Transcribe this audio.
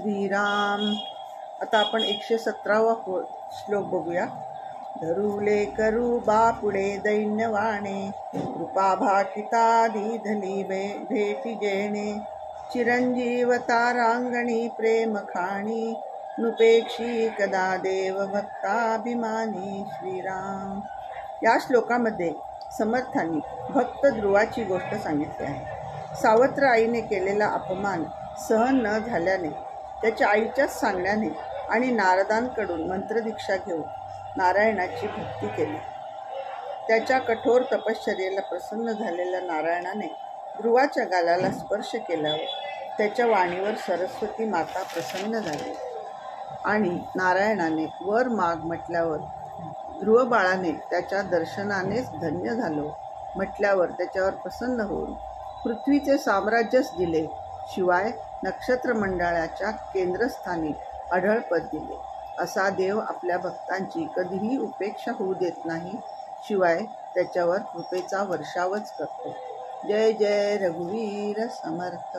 श्रीराम. आता आपण 117वा श्लोक बघूया. धरुले करू बापुडे दैन्यवाणे, कृपा भाकितादी धली भेटी जेणे, चिरंजीव तारांगणी प्रेम खाणी, नुपेक्षी कदा देव भक्ताभिमानी. श्रीराम. या श्लोकामध्ये समर्थांनी भक्त ध्रुवाची गोष्ट सांगितली आहे. सावत्र आईने केलेला अपमान सहन न झाल्याने, त्याच्या आईच्याच सांगण्याने आणि नारदांकडून मंत्रदीक्षा घेऊन नारायणाची भक्ती केली. त्याच्या कठोर तपश्चर्येला प्रसन्न झालेल्या नारायणाने ध्रुवाच्या गालाला स्पर्श केल्यावर त्याच्या वाणीवर सरस्वती माता प्रसन्न झाली आणि नारायणाने वर माग म्हटल्यावर ध्रुव बाळाने त्याच्या दर्शनानेच धन्य झालो म्हटल्यावर त्याच्यावर प्रसन्न होऊन पृथ्वीचे साम्राज्यच दिले, शिवाय नक्षत्रमंडळाच्या केंद्रस्थानी अढळपद दिले. असा देव आपल्या भक्तांची कधीही उपेक्षा होऊ देत नाही, शिवाय त्याच्यावर कृपेचा वर्षावच करतो. जय जय रघुवीर समर्थ.